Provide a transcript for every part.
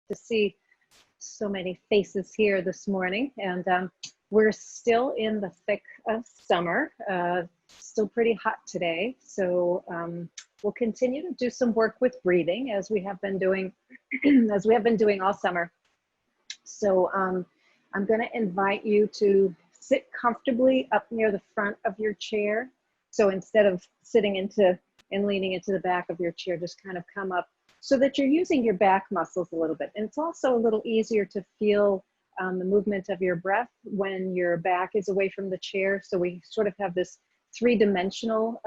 to see so many faces here this morning, and we're still in the thick of summer, still pretty hot today. So we'll continue to do some work with breathing as we have been doing, all summer. So I'm going to invite you to sit comfortably up near the front of your chair. So instead of sitting into and leaning into the back of your chair, just kind of come up so that you're using your back muscles a little bit. And it's also a little easier to feel the movement of your breath when your back is away from the chair. So we sort of have this three-dimensional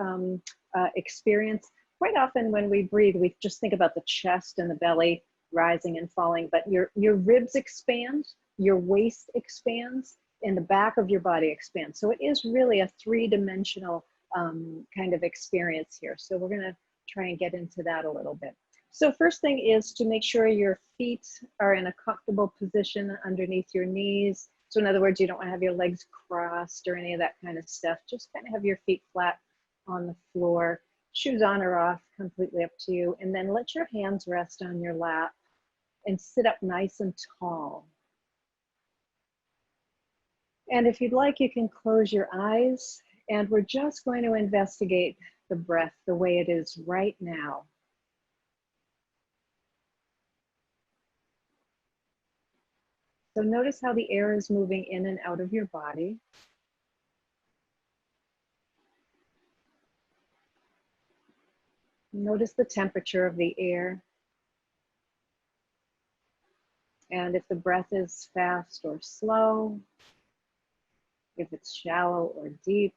experience. Quite often when we breathe, we just think about the chest and the belly rising and falling, but your ribs expand, your waist expands, and the back of your body expands. So it is really a three-dimensional kind of experience here. So we're gonna try and get into that a little bit. So first thing is to make sure your feet are in a comfortable position underneath your knees. So in other words, you don't want to have your legs crossed or any of that kind of stuff. Just kind of have your feet flat on the floor. Shoes on or off, completely up to you. And then let your hands rest on your lap and sit up nice and tall. And if you'd like, you can close your eyes, and we're just going to investigate the breath the way it is right now. So notice how the air is moving in and out of your body. Notice the temperature of the air. And if the breath is fast or slow, if it's shallow or deep.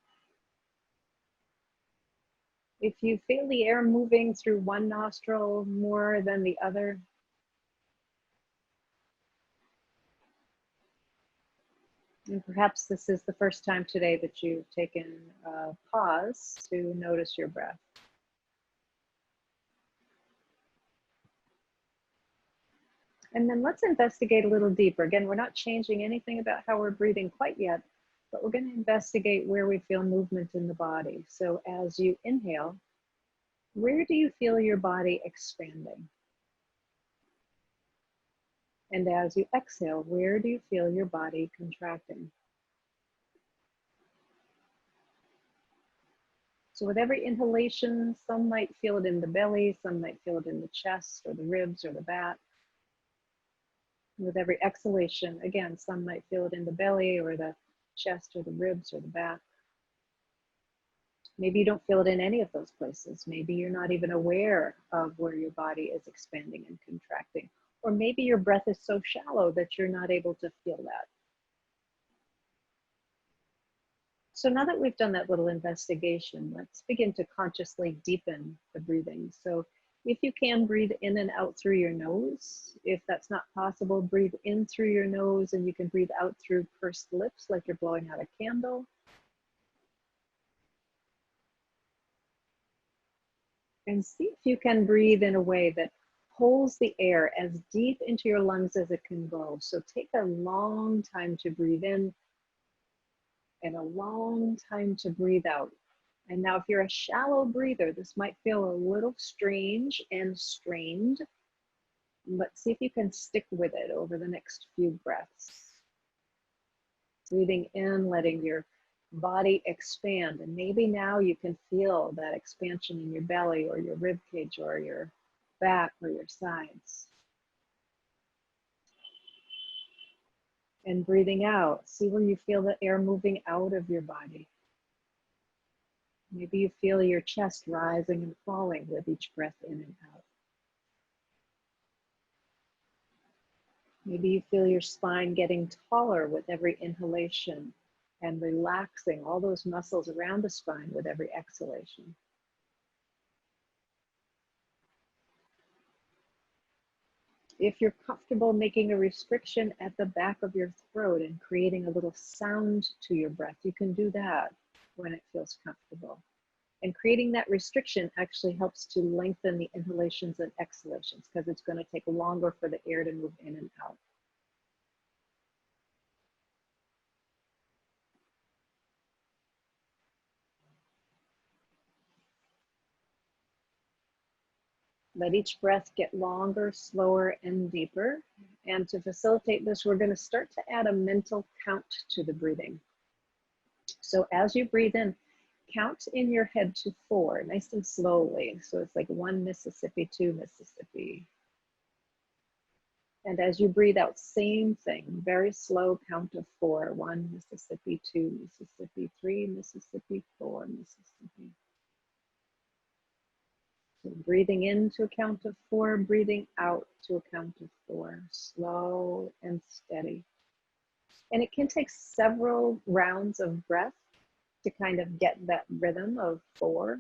If you feel the air moving through one nostril more than the other, and perhaps this is the first time today that you've taken a pause to notice your breath. And then let's investigate a little deeper. Again, we're not changing anything about how we're breathing quite yet, but we're going to investigate where we feel movement in the body. So as you inhale, where do you feel your body expanding? And as you exhale, where do you feel your body contracting? So with every inhalation, some might feel it in the belly, some might feel it in the chest or the ribs or the back. With every exhalation, again, some might feel it in the belly or the chest or the ribs or the back. Maybe you don't feel it in any of those places. Maybe you're not even aware of where your body is expanding and contracting. Or maybe your breath is so shallow that you're not able to feel that. So now that we've done that little investigation, let's begin to consciously deepen the breathing. So if you can, breathe in and out through your nose. If that's not possible, breathe in through your nose, and you can breathe out through pursed lips like you're blowing out a candle. And see if you can breathe in a way that pulls the air as deep into your lungs as it can go. So take a long time to breathe in and a long time to breathe out. And now if you're a shallow breather, this might feel a little strange and strained. Let's see if you can stick with it over the next few breaths. Breathing in, letting your body expand, and maybe now you can feel that expansion in your belly or your rib cage or your back or your sides. And breathing out, see where you feel the air moving out of your body. Maybe you feel your chest rising and falling with each breath in and out. Maybe you feel your spine getting taller with every inhalation and relaxing all those muscles around the spine with every exhalation. If you're comfortable making a restriction at the back of your throat and creating a little sound to your breath, you can do that when it feels comfortable. And creating that restriction actually helps to lengthen the inhalations and exhalations because it's going to take longer for the air to move in and out. Let each breath get longer, slower, and deeper. And to facilitate this, we're going to start to add a mental count to the breathing. So as you breathe in, count in your head to 4, nice and slowly. So it's like 1 Mississippi, 2 Mississippi. And as you breathe out, same thing, very slow count of 4, 1 Mississippi, 2 Mississippi, 3 Mississippi, 4 Mississippi. So breathing in to a count of 4, breathing out to a count of 4, slow and steady. And it can take several rounds of breath to kind of get that rhythm of 4.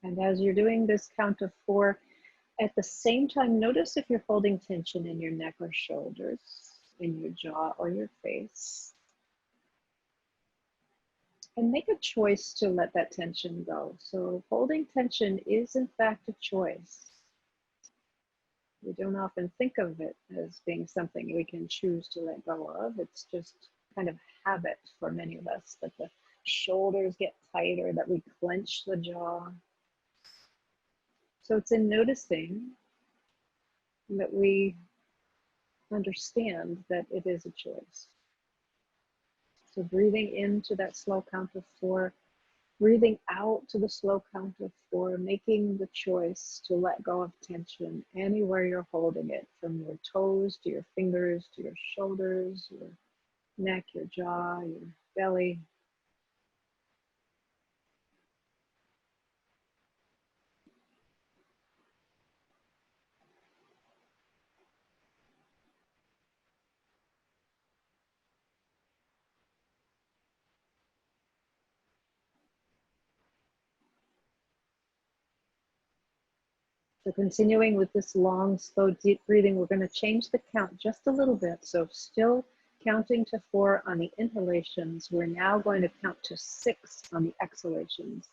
And as you're doing this count of 4, at the same time, notice if you're holding tension in your neck or shoulders, in your jaw or your face. And make a choice to let that tension go. So holding tension is in fact a choice. We don't often think of it as being something we can choose to let go of. It's just kind of habit for many of us, that the shoulders get tighter, that we clench the jaw. So it's in noticing that we understand that it is a choice. So breathing into that slow count of 4, breathing out to the slow count of 4, making the choice to let go of tension anywhere you're holding it, from your toes to your fingers to your shoulders, your neck, your jaw, your belly. So continuing with this long, slow, deep breathing, we're going to change the count just a little bit. So still counting to 4 on the inhalations, we're now going to count to 6 on the exhalations.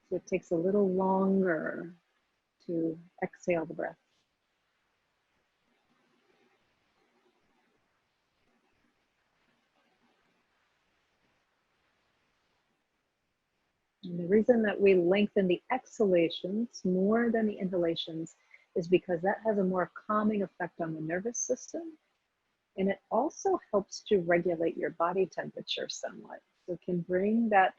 So it takes a little longer to exhale the breath. And the reason that we lengthen the exhalations more than the inhalations is because that has a more calming effect on the nervous system. And it also helps to regulate your body temperature somewhat. So it can bring that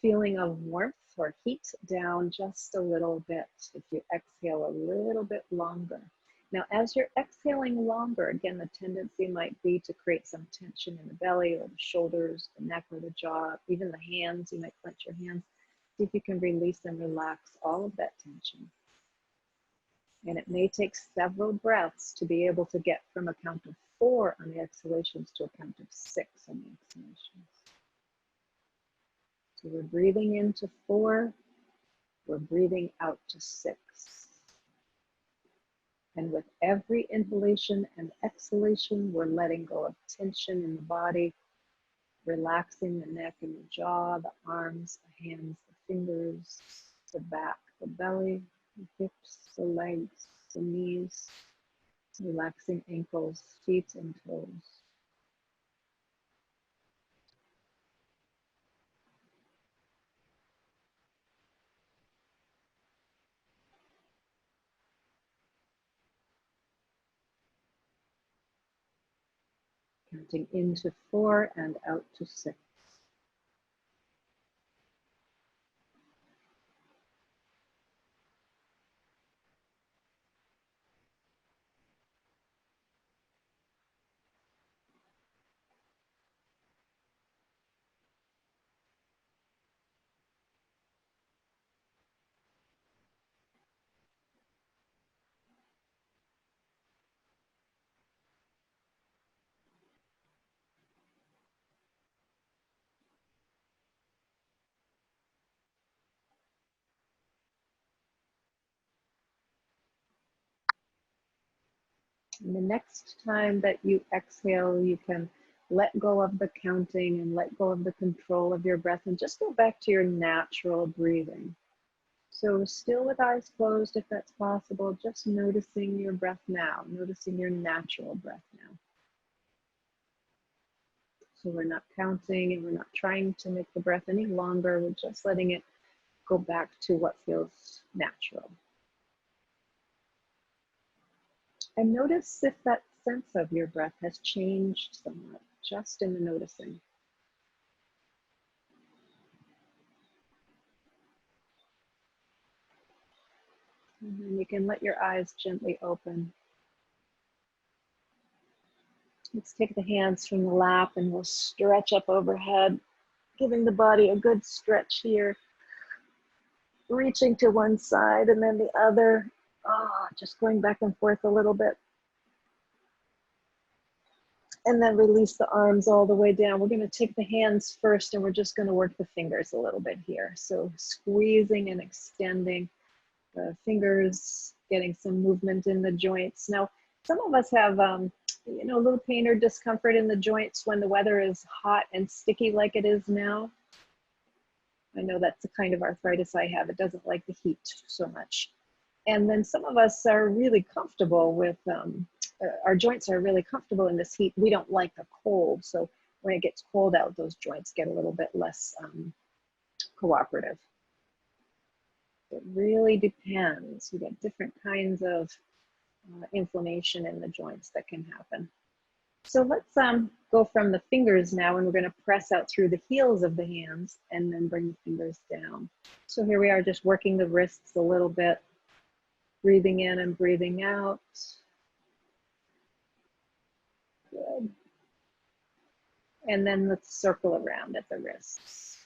feeling of warmth or heat down just a little bit if you exhale a little bit longer. Now, as you're exhaling longer, again, the tendency might be to create some tension in the belly or the shoulders, the neck or the jaw, even the hands. You might clench your hands. See if you can release and relax all of that tension. And it may take several breaths to be able to get from a count of 4 on the exhalations to a count of 6 on the exhalations. So we're breathing into 4, we're breathing out to 6. And with every inhalation and exhalation, we're letting go of tension in the body, relaxing the neck and the jaw, the arms, the hands, the fingers, the back, the belly, the hips, the legs, the knees, relaxing ankles, feet, and toes. Counting into 4 and out to 6. And the next time that you exhale, you can let go of the counting and let go of the control of your breath and just go back to your natural breathing. So still with eyes closed, if that's possible, just noticing your breath now, noticing your natural breath now. So we're not counting and we're not trying to make the breath any longer. We're just letting it go back to what feels natural. And notice if that sense of your breath has changed somewhat, just in the noticing. And then you can let your eyes gently open. Let's take the hands from the lap and we'll stretch up overhead, giving the body a good stretch here. Reaching to one side and then the other. Just going back and forth a little bit. And then release the arms all the way down. We're going to take the hands first and we're just going to work the fingers a little bit here. So squeezing and extending the fingers, getting some movement in the joints. Now, some of us have, a little pain or discomfort in the joints when the weather is hot and sticky like it is now. I know that's the kind of arthritis I have. It doesn't like the heat so much. And then some of us are really comfortable with, our joints are really comfortable in this heat. We don't like the cold. So when it gets cold out, those joints get a little bit less cooperative. It really depends. We get different kinds of inflammation in the joints that can happen. So let's go from the fingers now, and we're going to press out through the heels of the hands and then bring the fingers down. So here we are, just working the wrists a little bit, breathing in and breathing out. Good. And then let's circle around at the wrists.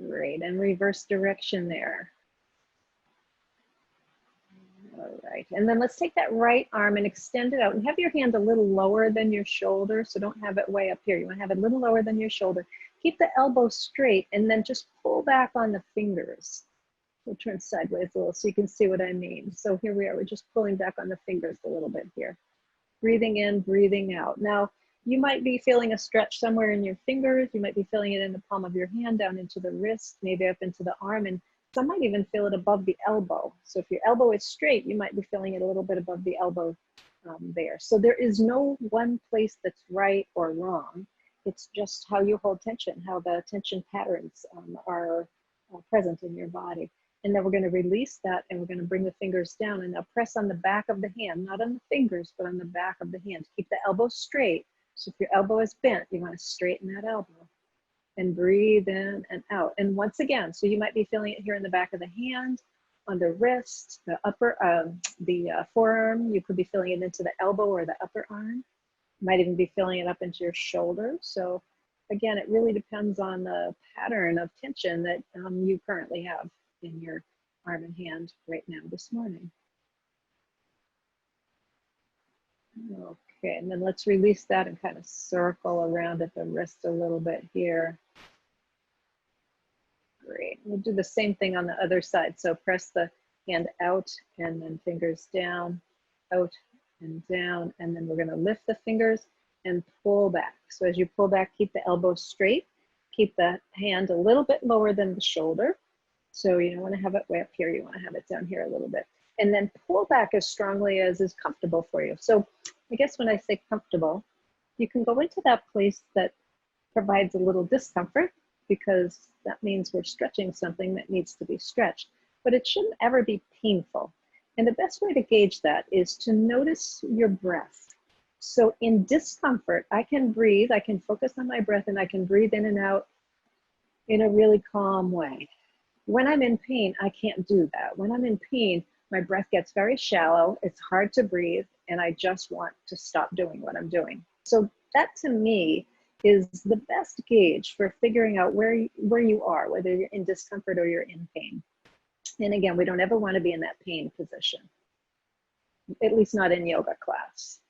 Great, and reverse direction there. All right, and then let's take that right arm and extend it out and have your hand a little lower than your shoulder. So don't have it way up here. You want to have it a little lower than your shoulder. Keep the elbow straight and then just pull back on the fingers. We'll turn sideways a little so you can see what I mean. So here we are, we're just pulling back on the fingers a little bit here. Breathing in, breathing out. Now, you might be feeling a stretch somewhere in your fingers. You might be feeling it in the palm of your hand, down into the wrist, maybe up into the arm, and some might even feel it above the elbow. So if your elbow is straight, you might be feeling it a little bit above the elbow there. So there is no one place that's right or wrong. It's just how you hold tension, how the tension patterns are present in your body. And then we're going to release that and we're going to bring the fingers down and now press on the back of the hand, not on the fingers, but on the back of the hand. Keep the elbow straight. So if your elbow is bent, you want to straighten that elbow and breathe in and out. And once again, so you might be feeling it here in the back of the hand, on the wrist, the upper, forearm. You could be feeling it into the elbow or the upper arm. You might even be feeling it up into your shoulder. So again, it really depends on the pattern of tension that you currently have in your arm and hand right now this morning. Okay, and then let's release that and kind of circle around at the wrist a little bit here. Great, we'll do the same thing on the other side. So press the hand out and then fingers down, out and down, and then we're gonna lift the fingers and pull back. So as you pull back, keep the elbow straight, keep the hand a little bit lower than the shoulder. So you don't want to have it way up here, you want to have it down here a little bit. And then pull back as strongly as is comfortable for you. So I guess when I say comfortable, you can go into that place that provides a little discomfort because that means we're stretching something that needs to be stretched, but it shouldn't ever be painful. And the best way to gauge that is to notice your breath. So in discomfort, I can breathe, I can focus on my breath and I can breathe in and out in a really calm way. When I'm in pain, I can't do that. When I'm in pain, my breath gets very shallow, it's hard to breathe, and I just want to stop doing what I'm doing. So that to me is the best gauge for figuring out where you are, whether you're in discomfort or you're in pain. And again, we don't ever want to be in that pain position, at least not in yoga class.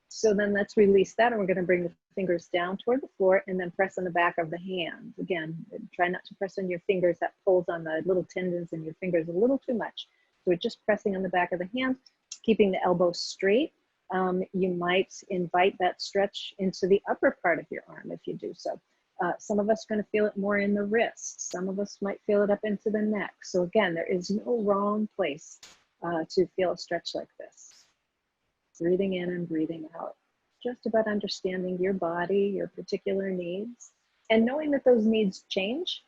So then let's release that, and we're going to bring the fingers down toward the floor and then press on the back of the hand. Again, try not to press on your fingers. That pulls on the little tendons in your fingers a little too much. So we're just pressing on the back of the hand, keeping the elbow straight You might invite that stretch into the upper part of your arm if you do so. Some of us are going to feel it more in the wrist. Some of us might feel it up into the neck. So again, there is no wrong place to feel a stretch like this. Breathing in and breathing out. Just about understanding your body, your particular needs, and knowing that those needs change.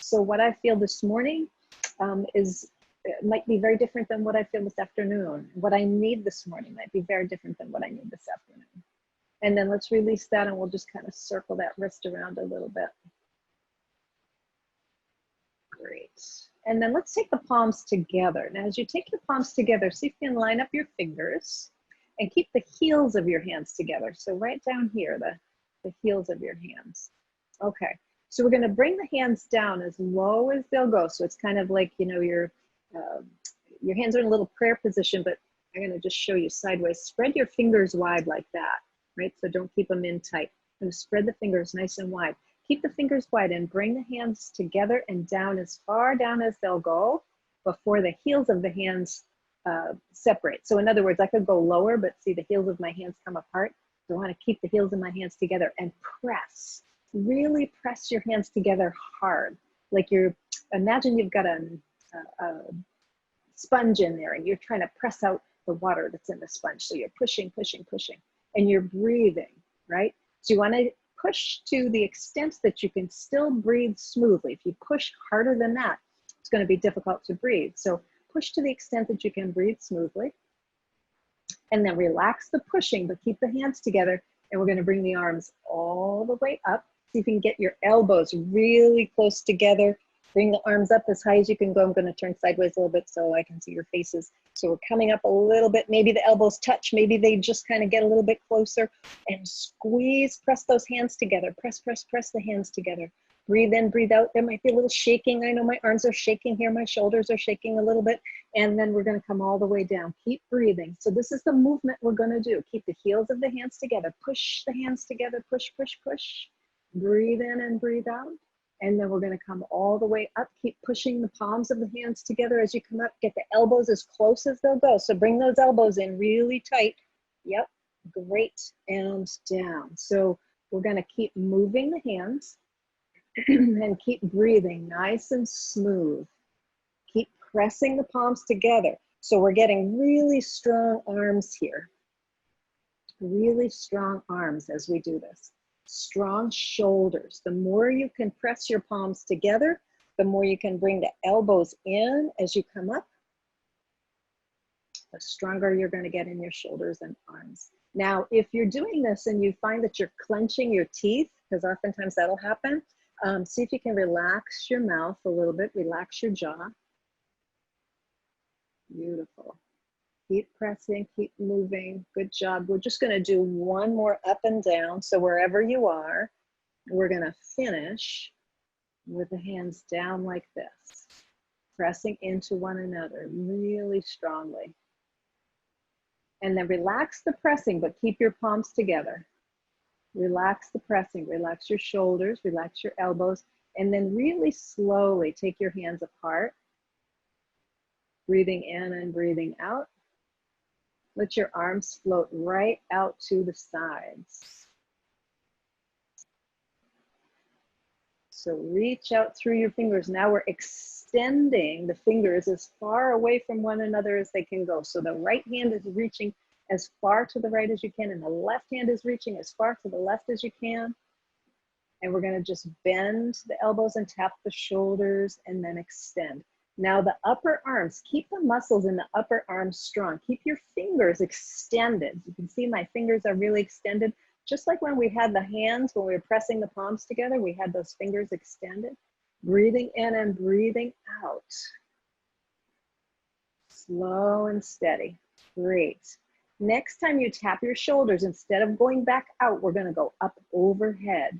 So what I feel this morning might be very different than what I feel this afternoon. What I need this morning might be very different than what I need this afternoon. And then let's release that, and we'll just kind of circle that wrist around a little bit. Great. And then let's take the palms together. Now, as you take your palms together, see if you can line up your fingers and keep the heels of your hands together. So right down here, the heels of your hands. Okay, so we're gonna bring the hands down as low as they'll go. So it's kind of like, you know, your hands are in a little prayer position, but I'm gonna just show you sideways. Spread your fingers wide like that, right? So don't keep them in tight. I'm gonna spread the fingers nice and wide. Keep the fingers wide and bring the hands together and down as far down as they'll go before the heels of the hands separate. So in other words, I could go lower, but see the heels of my hands come apart. So I want to keep the heels of my hands together and press. Really press your hands together hard. Like imagine you've got a sponge in there and you're trying to press out the water that's in the sponge. So you're pushing, pushing, pushing, and you're breathing, right? So you want to push to the extent that you can still breathe smoothly. If you push harder than that, it's going to be difficult to breathe. So push to the extent that you can breathe smoothly. And then relax the pushing, but keep the hands together. And we're going to bring the arms all the way up. See if you can get your elbows really close together. Bring the arms up as high as you can go. I'm going to turn sideways a little bit so I can see your faces. So we're coming up a little bit. Maybe the elbows touch. Maybe they just kind of get a little bit closer. And squeeze, press those hands together. Press, press, press the hands together. Breathe in, breathe out. There might be a little shaking. I know my arms are shaking here. My shoulders are shaking a little bit. And then we're going to come all the way down. Keep breathing. So this is the movement we're going to do. Keep the heels of the hands together. Push the hands together. Push, push, push. Breathe in and breathe out. And then we're going to come all the way up. Keep pushing the palms of the hands together as you come up. Get the elbows as close as they'll go. So bring those elbows in really tight. Yep, great. And down. So we're going to keep moving the hands and keep breathing nice and smooth. Keep pressing the palms together. So we're getting really strong arms here. Really strong arms as we do this. Strong shoulders. The more you can press your palms together, the more you can bring the elbows in as you come up, the stronger you're going to get in your shoulders and arms. Now, if you're doing this and you find that you're clenching your teeth, because oftentimes that'll happen, see if you can relax your mouth a little bit, relax your jaw. Beautiful. Keep pressing, keep moving. Good job. We're just going to do one more up and down. So wherever you are, we're going to finish with the hands down like this, pressing into one another really strongly. And then relax the pressing, but keep your palms together. Relax the pressing, relax your shoulders, relax your elbows, and then really slowly take your hands apart, breathing in and breathing out. Let your arms float right out to the sides. So reach out through your fingers. Now we're extending the fingers as far away from one another as they can go. So the right hand is reaching as far to the right as you can, and the left hand is reaching as far to the left as you can. And we're going to just bend the elbows and tap the shoulders and then extend. Now the upper arms, keep the muscles in the upper arms strong. Keep your fingers extended. You can see my fingers are really extended. Just like when we had the hands, when we were pressing the palms together, we had those fingers extended. Breathing in and breathing out. Slow and steady. Great. Next time you tap your shoulders, instead of going back out, we're going to go up overhead.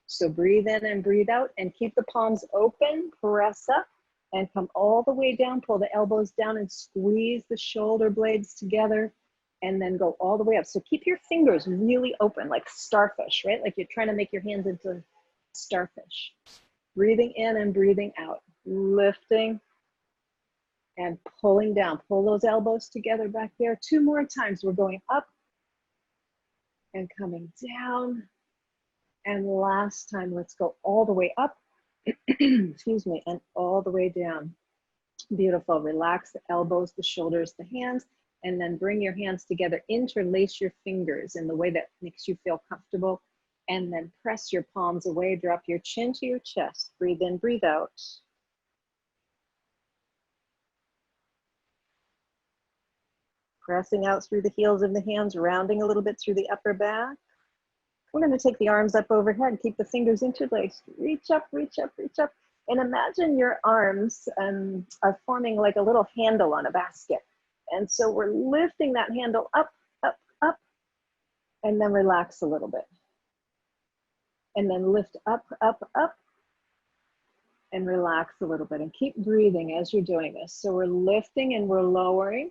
So breathe in and breathe out and keep the palms open, press up and come all the way down, pull the elbows down and squeeze the shoulder blades together and then go all the way up. So keep your fingers really open like starfish, right? Like you're trying to make your hands into starfish. Breathing in and breathing out, lifting And pulling down, pull those elbows together back there. 2 more times. We're going up and coming down. And last time, let's go all the way up, excuse me, and all the way down. Beautiful. Relax the elbows, the shoulders, the hands, and then bring your hands together. Interlace your fingers in the way that makes you feel comfortable. And then press your palms away. Drop your chin to your chest. Breathe in, breathe out. Pressing out through the heels of the hands, rounding a little bit through the upper back. We're going to take the arms up overhead, keep the fingers interlaced. Reach up, reach up, reach up. And imagine your arms are forming like a little handle on a basket. And so we're lifting that handle up, up, up, and then relax a little bit. And then lift up, up, up, and relax a little bit. And keep breathing as you're doing this. So we're lifting and we're lowering.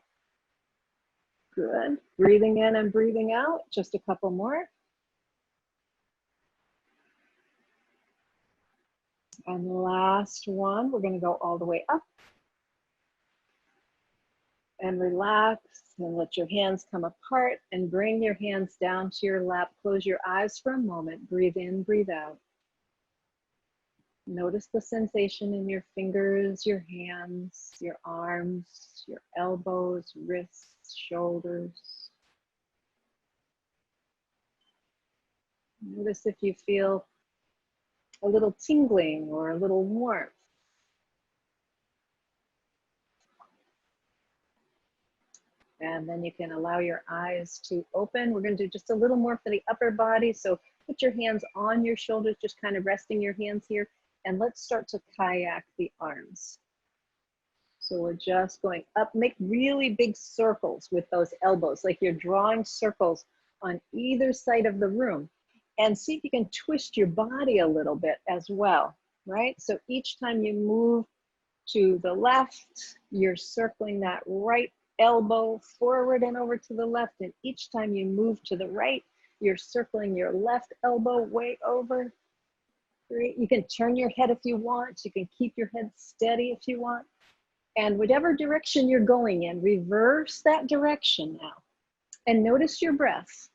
Good. Breathing in and breathing out. Just a couple more. And last one, we're going to go all the way up. And relax and let your hands come apart and bring your hands down to your lap. Close your eyes for a moment. Breathe in, breathe out. Notice the sensation in your fingers, your hands, your arms, your elbows, wrists, shoulders. Notice if you feel a little tingling or a little warmth. And then you can allow your eyes to open. We're going to do just a little more for the upper body. So put your hands on your shoulders, just kind of resting your hands here. And let's start to kayak the arms. So we're just going up. Make really big circles with those elbows, like you're drawing circles on either side of the room. And see if you can twist your body a little bit as well, right? So each time you move to the left, you're circling that right elbow forward and over to the left. And each time you move to the right, you're circling your left elbow way over. Great. You can turn your head if you want. You can keep your head steady if you want. And whatever direction you're going in, reverse that direction now. And notice your breath.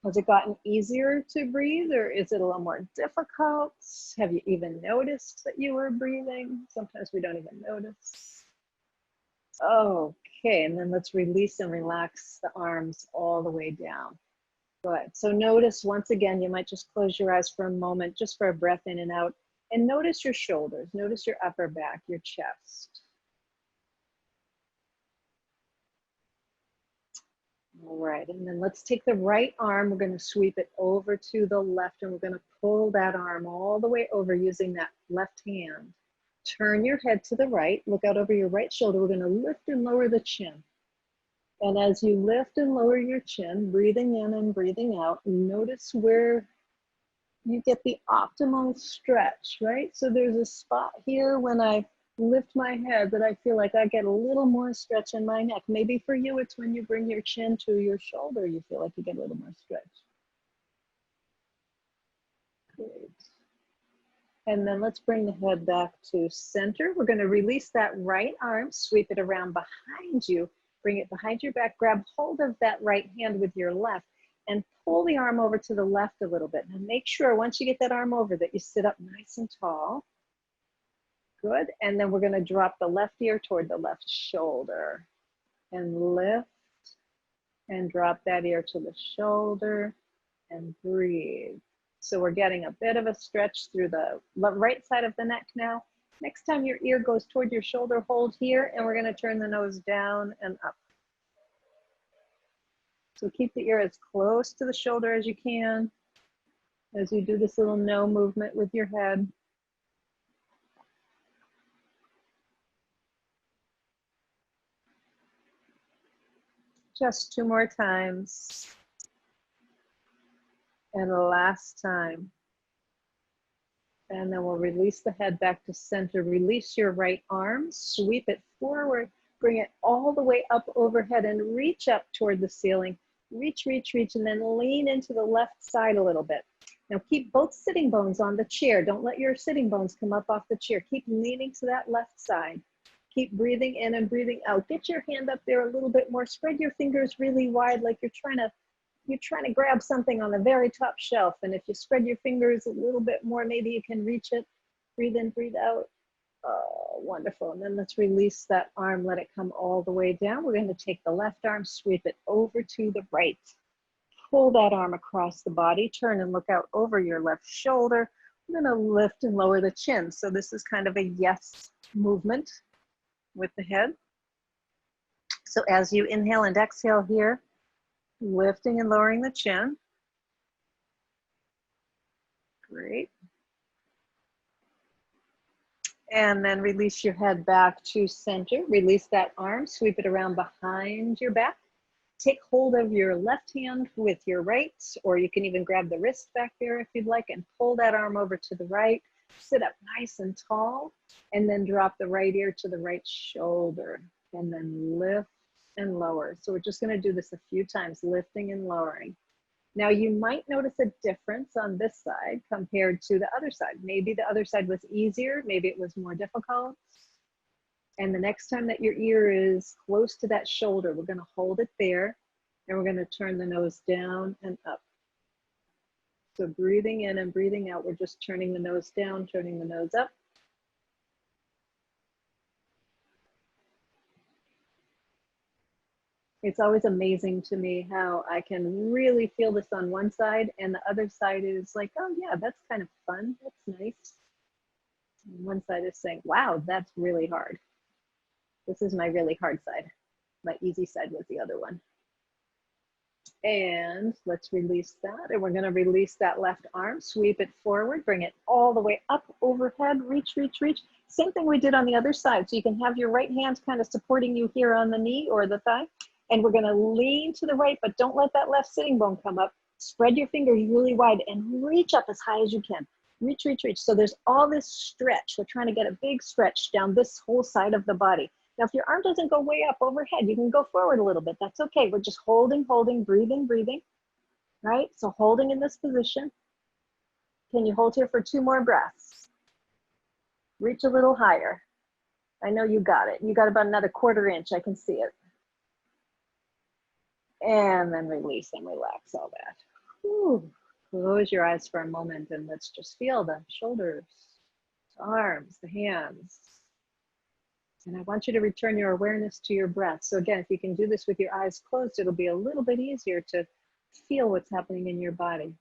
Has it gotten easier to breathe, or is it a little more difficult? Have you even noticed that you were breathing? Sometimes we don't even notice. Okay, and then let's release and relax the arms all the way down. Good. So notice once again, you might just close your eyes for a moment, just for a breath in and out. And notice your shoulders, notice your upper back, your chest. All right, and then let's take the right arm. We're going to sweep it over to the left, and we're going to pull that arm all the way over using that left hand. Turn your head to the right. Look out over your right shoulder. We're going to lift and lower the chin. And as you lift and lower your chin, breathing in and breathing out, notice where you get the optimal stretch, right? So there's a spot here when I lift my head that I feel like I get a little more stretch in my neck. Maybe for you, it's when you bring your chin to your shoulder, you feel like you get a little more stretch. Great. And then let's bring the head back to center. We're going to release that right arm, sweep it around behind you, bring it behind your back, grab hold of that right hand with your left, and pull the arm over to the left a little bit. And make sure once you get that arm over that you sit up nice and tall. Good, and then we're going to drop the left ear toward the left shoulder and lift and drop that ear to the shoulder and breathe. So we're getting a bit of a stretch through the right side of the neck now. Next time your ear goes toward your shoulder, hold here, and we're going to turn the nose down and up. So keep the ear as close to the shoulder as you can as you do this little no movement with your head. Just 2 more times. And last time. And then we'll release the head back to center. Release your right arm, sweep it forward, bring it all the way up overhead and reach up toward the ceiling. Reach, reach, reach, and then lean into the left side a little bit. Now keep both sitting bones on the chair. Don't let your sitting bones come up off the chair. Keep leaning to that left side. Keep breathing in and breathing out. Get your hand up there a little bit more. Spread your fingers really wide, like you're trying to grab something on the very top shelf. And if you spread your fingers a little bit more, maybe you can reach it. Breathe in, breathe out. Oh, wonderful. And then let's release that arm, let it come all the way down. We're going to take the left arm, sweep it over to the right. Pull that arm across the body, turn and look out over your left shoulder. We're going to lift and lower the chin. So this is kind of a yes movement with the head. So as you inhale and exhale here, lifting and lowering the chin. Great. And then release your head back to center. Release that arm, sweep it around behind your back. Take hold of your left hand with your right, or you can even grab the wrist back there if you'd like, and pull that arm over to the right. Sit up nice and tall, and then drop the right ear to the right shoulder, and then lift and lower. So we're just going to do this a few times, lifting and lowering. Now you might notice a difference on this side compared to the other side. Maybe the other side was easier, maybe it was more difficult. And the next time that your ear is close to that shoulder, we're going to hold it there, and we're going to turn the nose down and up. So breathing in and breathing out, we're just turning the nose down, turning the nose up. It's always amazing to me how I can really feel this on one side, and the other side is like, oh yeah, that's kind of fun, that's nice. And one side is saying, wow, that's really hard. This is my really hard side. My easy side was the other one. And let's release that. And we're going to release that left arm, sweep it forward, bring it all the way up overhead, reach, reach, reach. Same thing we did on the other side. So you can have your right hand kind of supporting you here on the knee or the thigh. And we're going to lean to the right, but don't let that left sitting bone come up. Spread your fingers really wide and reach up as high as you can. Reach, reach, reach. So there's all this stretch. We're trying to get a big stretch down this whole side of the body. Now, if your arm doesn't go way up overhead, you can go forward a little bit. That's okay. We're just holding, holding, breathing, breathing, right? So holding in this position. Can you hold here for 2 more breaths? Reach a little higher. I know you got it. You got about another 1/4 inch. I can see it. And then release and relax all that. Whew. Close your eyes for a moment and let's just feel the shoulders, the arms, the hands. And I want you to return your awareness to your breath. So again, if you can do this with your eyes closed, it'll be a little bit easier to feel what's happening in your body.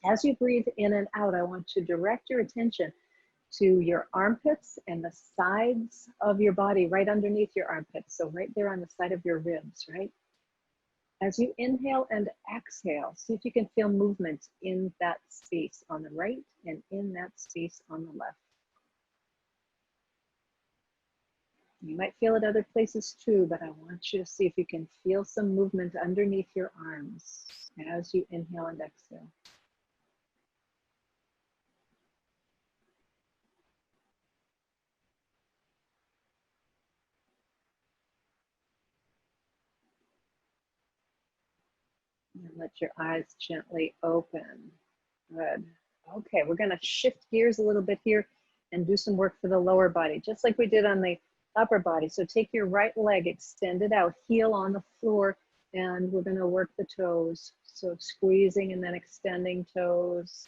As you breathe in and out, I want to direct your attention to your armpits and the sides of your body, right underneath your armpits. So right there on the side of your ribs, right? As you inhale and exhale, see if you can feel movement in that space on the right and in that space on the left. You might feel it other places too, but I want you to see if you can feel some movement underneath your arms as you inhale and exhale. And let your eyes gently open. Good. Okay, we're going to shift gears a little bit here and do some work for the lower body, just like we did on the upper body. So take your right leg, extend it out, heel on the floor, and we're going to work the toes. So squeezing and then extending toes.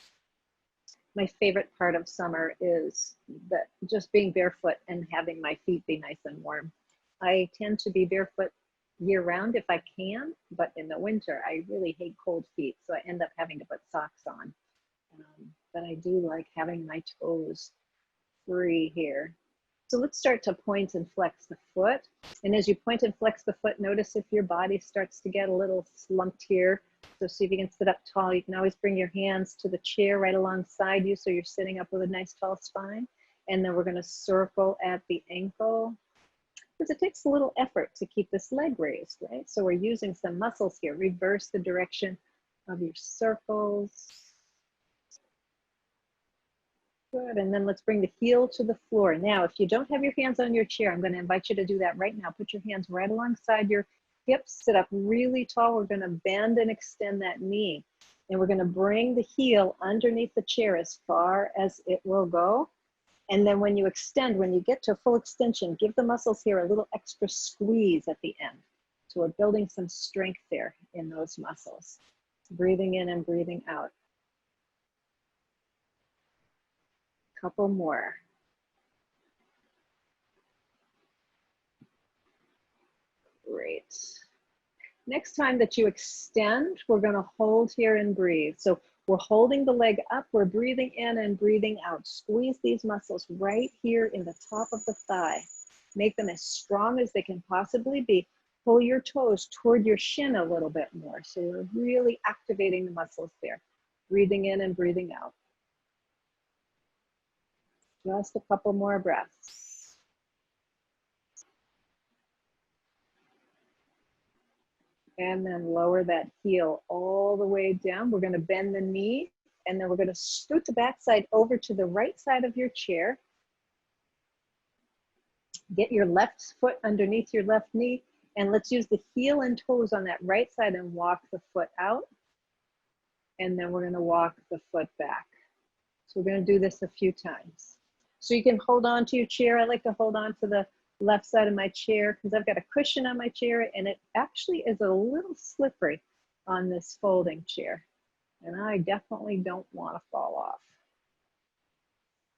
My favorite part of summer is that just being barefoot and having my feet be nice and warm. I tend to be barefoot year round if I can, but in the winter, I really hate cold feet. So I end up having to put socks on. But I do like having my toes free here. So let's start to point and flex the foot. And as you point and flex the foot, notice if your body starts to get a little slumped here. So see if you can sit up tall. You can always bring your hands to the chair right alongside you so you're sitting up with a nice tall spine. And then we're going to circle at the ankle, because it takes a little effort to keep this leg raised, right? So we're using some muscles here. Reverse the direction of your circles. Good, and then let's bring the heel to the floor. Now, if you don't have your hands on your chair, I'm going to invite you to do that right now. Put your hands right alongside your hips, sit up really tall. We're going to bend and extend that knee. And we're going to bring the heel underneath the chair as far as it will go. And then when you extend, when you get to full extension, give the muscles here a little extra squeeze at the end. So we're building some strength there in those muscles. Breathing in and breathing out. Couple more. Great. Next time that you extend, we're going to hold here and breathe. So we're holding the leg up, we're breathing in and breathing out. Squeeze these muscles right here in the top of the thigh. Make them as strong as they can possibly be. Pull your toes toward your shin a little bit more. So you're really activating the muscles there. Breathing in and breathing out. Just a couple more breaths. And then lower that heel all the way down. We're going to bend the knee, and then we're going to scoot the backside over to the right side of your chair. Get your left foot underneath your left knee, and let's use the heel and toes on that right side and walk the foot out. And then we're going to walk the foot back. So we're going to do this a few times. So you can hold on to your chair. I like to hold on to the left side of my chair because I've got a cushion on my chair, and it actually is a little slippery on this folding chair. And I definitely don't want to fall off.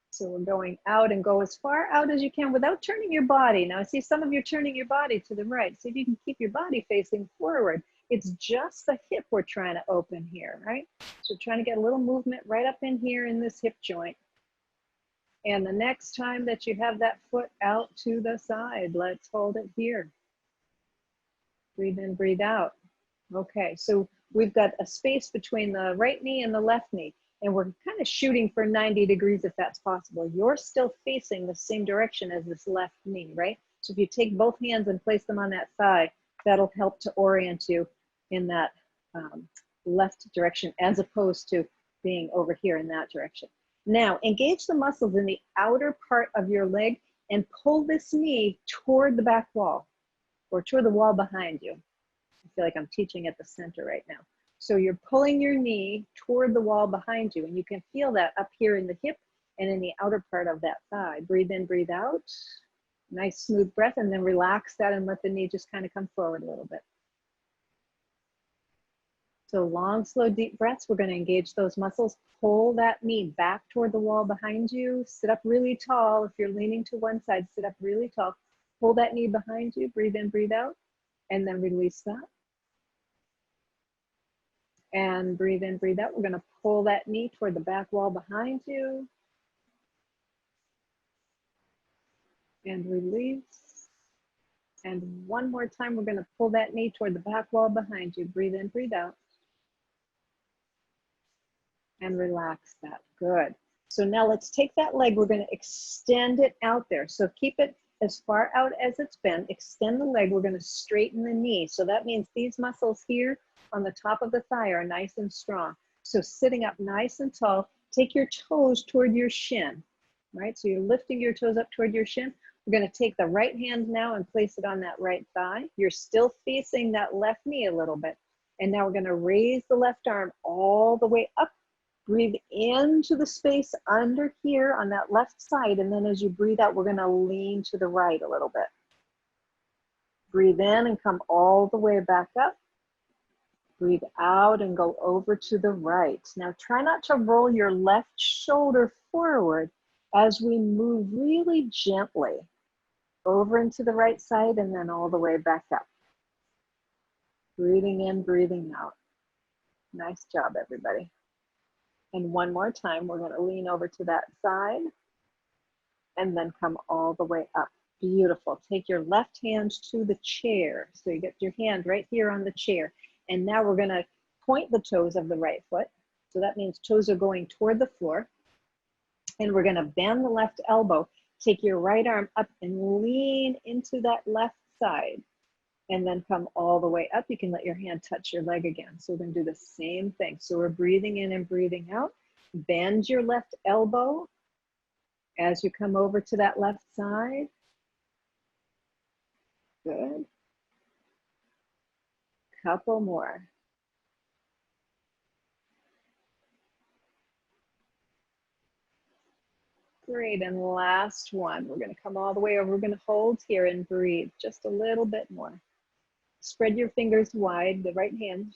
So we're going out, and go as far out as you can without turning your body. Now I see some of you turning your body to the right. See if you can keep your body facing forward. It's just the hip we're trying to open here, right? So trying to get a little movement right up in here in this hip joint. And the next time that you have that foot out to the side, let's hold it here. Breathe in, breathe out. Okay, so we've got a space between the right knee and the left knee, and we're kind of shooting for 90 degrees if that's possible. You're still facing the same direction as this left knee, right? So if you take both hands and place them on that thigh, that'll help to orient you in that left direction as opposed to being over here in that direction. Now, engage the muscles in the outer part of your leg and pull this knee toward the back wall or toward the wall behind you. I feel like I'm teaching at the center right now. So you're pulling your knee toward the wall behind you, and you can feel that up here in the hip and in the outer part of that thigh. Breathe in, breathe out. Nice smooth breath, and then relax that and let the knee just kind of come forward a little bit. So long, slow, deep breaths. We're going to engage those muscles. Pull that knee back toward the wall behind you. Sit up really tall. If you're leaning to one side, sit up really tall. Pull that knee behind you. Breathe in, breathe out. And then release that. And breathe in, breathe out. We're going to pull that knee toward the back wall behind you. And release. And one more time, we're going to pull that knee toward the back wall behind you. Breathe in, breathe out. And relax that. Good. So now let's take that leg. We're going to extend it out there. So keep it as far out as it's been. Extend the leg. We're going to straighten the knee. So that means these muscles here on the top of the thigh are nice and strong. So sitting up nice and tall, take your toes toward your shin, right? So you're lifting your toes up toward your shin. We're going to take the right hand now and place it on that right thigh. You're still facing that left knee a little bit. And now we're going to raise the left arm all the way up. Breathe into the space under here on that left side, and then as you breathe out, we're going to lean to the right a little bit. Breathe in and come all the way back up. Breathe out and go over to the right. Now try not to roll your left shoulder forward as we move really gently over into the right side and then all the way back up. Breathing in, breathing out. Nice job, everybody. And one more time, we're going to lean over to that side and then come all the way up. Beautiful. Take your left hand to the chair. So you get your hand right here on the chair. And now we're going to point the toes of the right foot. So that means toes are going toward the floor. And we're going to bend the left elbow. Take your right arm up and lean into that left side. And then come all the way up. You can let your hand touch your leg again. So we're going to do the same thing. So we're breathing in and breathing out. Bend your left elbow as you come over to that left side. Good. Couple more. Great, and last one. We're gonna come all the way over. We're gonna hold here and breathe just a little bit more. Spread your fingers wide, the right hand.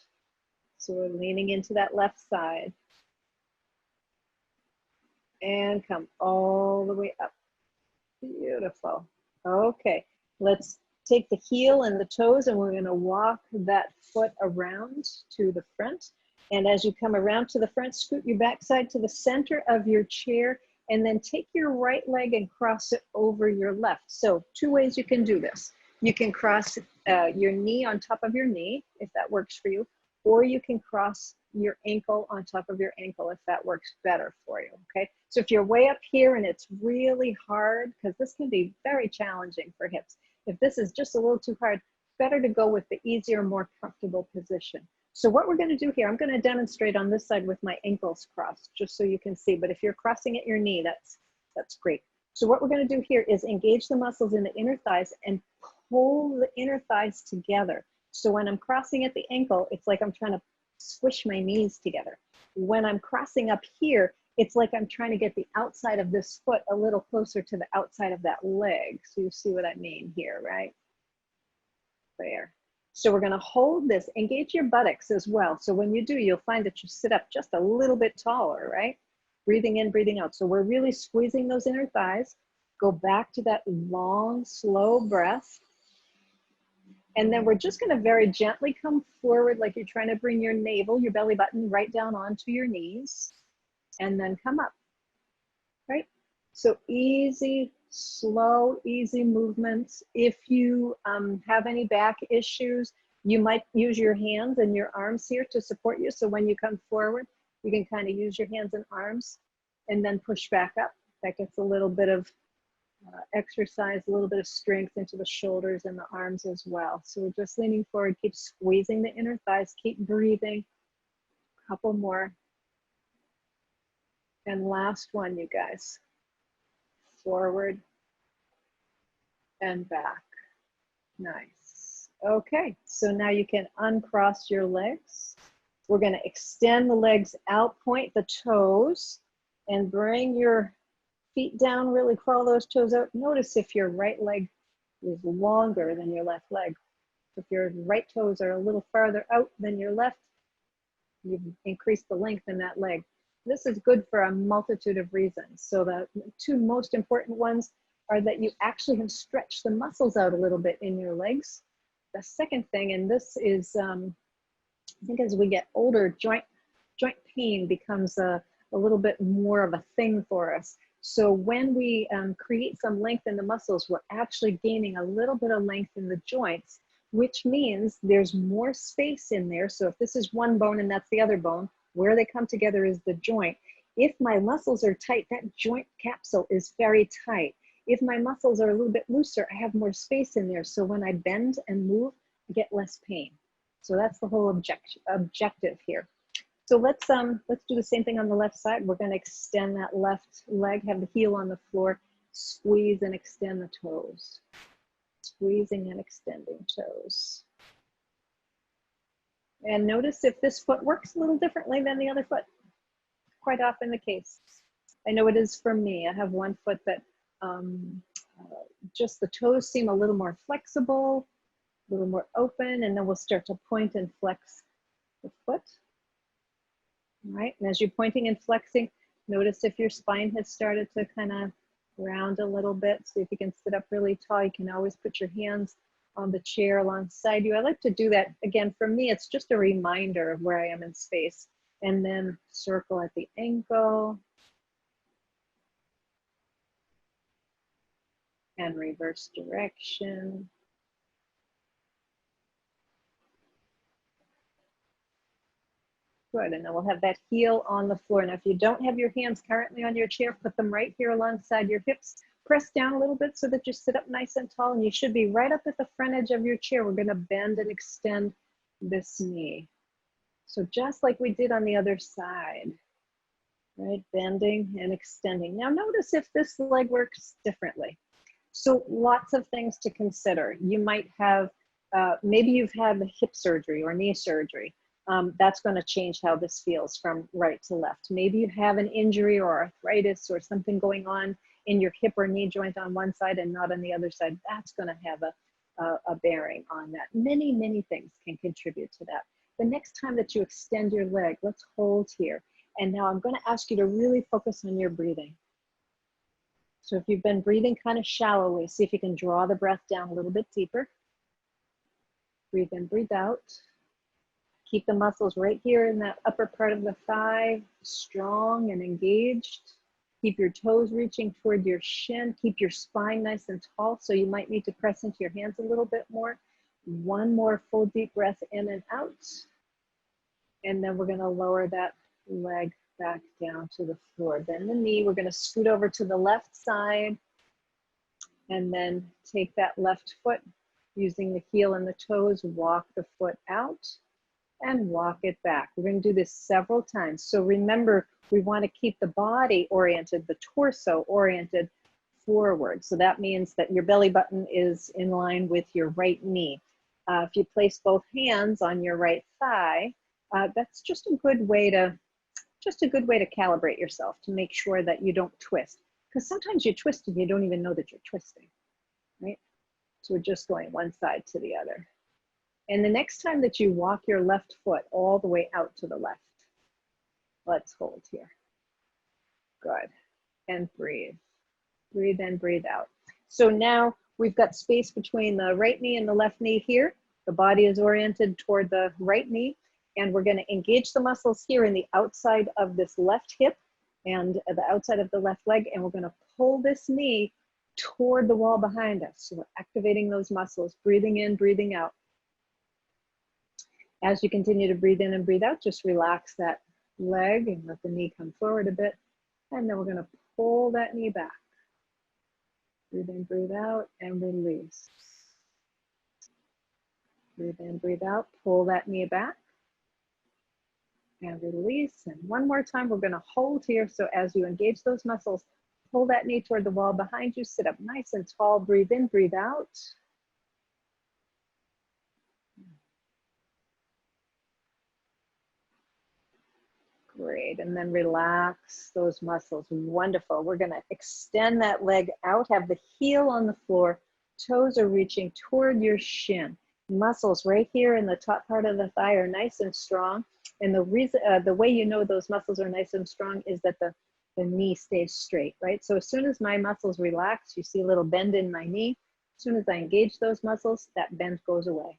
So we're leaning into that left side. And come all the way up. Beautiful. Okay, let's take the heel and the toes and we're gonna walk that foot around to the front. And as you come around to the front, scoot your backside to the center of your chair and then take your right leg and cross it over your left. So 2 ways you can do this. You can cross your knee on top of your knee, if that works for you, or you can cross your ankle on top of your ankle if that works better for you, okay? So if you're way up here and it's really hard, because this can be very challenging for hips, if this is just a little too hard, better to go with the easier, more comfortable position. So what we're gonna do here, I'm gonna demonstrate on this side with my ankles crossed, just so you can see, but if you're crossing at your knee, that's great. So what we're gonna do here is engage the muscles in the inner thighs and pull the inner thighs together. So when I'm crossing at the ankle, it's like I'm trying to squish my knees together. When I'm crossing up here, it's like I'm trying to get the outside of this foot a little closer to the outside of that leg. So you see what I mean here, right? There. So we're gonna hold this, engage your buttocks as well. So when you do, you'll find that you sit up just a little bit taller, right? Breathing in, breathing out. So we're really squeezing those inner thighs. Go back to that long, slow breath. And then we're just gonna very gently come forward like you're trying to bring your navel, your belly button right down onto your knees and then come up, right? So easy, slow, easy movements. If you have any back issues, you might use your hands and your arms here to support you. So when you come forward, you can kind of use your hands and arms and then push back up. That gets a little bit of exercise, a little bit of strength into the shoulders and the arms as well. So we're just leaning forward, keep squeezing the inner thighs, keep breathing. Couple more. And last one, you guys. Forward and back. Nice. Okay, so now you can uncross your legs. We're gonna extend the legs out, point the toes, and bring your feet down, really crawl those toes out. Notice if your right leg is longer than your left leg. If your right toes are a little farther out than your left, you've increased the length in that leg. This is good for a multitude of reasons. So the 2 most important ones are that you actually have stretched the muscles out a little bit in your legs. The second thing, and this is, I think as we get older, joint pain becomes a little bit more of a thing for us. So when we create some length in the muscles, we're actually gaining a little bit of length in the joints, which means there's more space in there. So if this is one bone and that's the other bone, where they come together is the joint. If my muscles are tight, that joint capsule is very tight. If my muscles are a little bit looser, I have more space in there. So when I bend and move, I get less pain. So that's the whole objective here. So let's do the same thing on the left side. We're gonna extend that left leg, have the heel on the floor, squeeze and extend the toes. Squeezing and extending toes. And notice if this foot works a little differently than the other foot. Quite often the case. I know it is for me. I have one foot that just the toes seem a little more flexible, a little more open, and then we'll start to point and flex the foot. All right, and as you're pointing and flexing, notice if your spine has started to kind of round a little bit. See if you can sit up really tall. You can always put your hands on the chair alongside you. I like to do that. Again, for me, it's just a reminder of where I am in space. And then circle at the ankle. And reverse direction. Good, and then we'll have that heel on the floor. Now, if you don't have your hands currently on your chair, put them right here alongside your hips. Press down a little bit so that you sit up nice and tall, and you should be right up at the front edge of your chair. We're gonna bend and extend this knee. So just like we did on the other side, right? Bending and extending. Now notice if this leg works differently. So lots of things to consider. You might have, maybe you've had hip surgery or knee surgery. that's going to change how this feels from right to left. Maybe you have an injury or arthritis or something going on in your hip or knee joint on one side and not on the other side. That's going to have a bearing on that. Many, many things can contribute to that. The next time that you extend your leg, let's hold here. And now I'm going to ask you to really focus on your breathing. So if you've been breathing kind of shallowly, see if you can draw the breath down a little bit deeper. Breathe in, breathe out. Keep the muscles right here in that upper part of the thigh, strong and engaged. Keep your toes reaching toward your shin. Keep your spine nice and tall, so you might need to press into your hands a little bit more. One more full deep breath in and out. And then we're going to lower that leg back down to the floor. Bend the knee. We're going to scoot over to the left side. And then take that left foot, using the heel and the toes, walk the foot out and walk it back. We're going to do this several times. So remember, we want to keep the body oriented, the torso oriented forward. So that means that your belly button is in line with your right knee. If you place both hands on your right thigh, that's just a good way to calibrate yourself, to make sure that you don't twist. Because sometimes you twist and you don't even know that you're twisting, right? So we're just going one side to the other. And the next time that you walk your left foot all the way out to the left, let's hold here. Good. And breathe. Breathe in, breathe out. So now we've got space between the right knee and the left knee here. The body is oriented toward the right knee. And we're going to engage the muscles here in the outside of this left hip and the outside of the left leg. And we're going to pull this knee toward the wall behind us. So we're activating those muscles, breathing in, breathing out. As you continue to breathe in and breathe out, just relax that leg and let the knee come forward a bit. And then we're going to pull that knee back. Breathe in, breathe out, and release. Breathe in, breathe out, pull that knee back. And release. And one more time, we're going to hold here. So as you engage those muscles, pull that knee toward the wall behind you. Sit up nice and tall. Breathe in, breathe out. Great. And then relax those muscles. Wonderful. We're going to extend that leg out. Have the heel on the floor. Toes are reaching toward your shin. Muscles right here in the top part of the thigh are nice and strong. And the reason, the way you know those muscles are nice and strong is that the knee stays straight, right? So as soon as my muscles relax, you see a little bend in my knee. As soon as I engage those muscles, that bend goes away.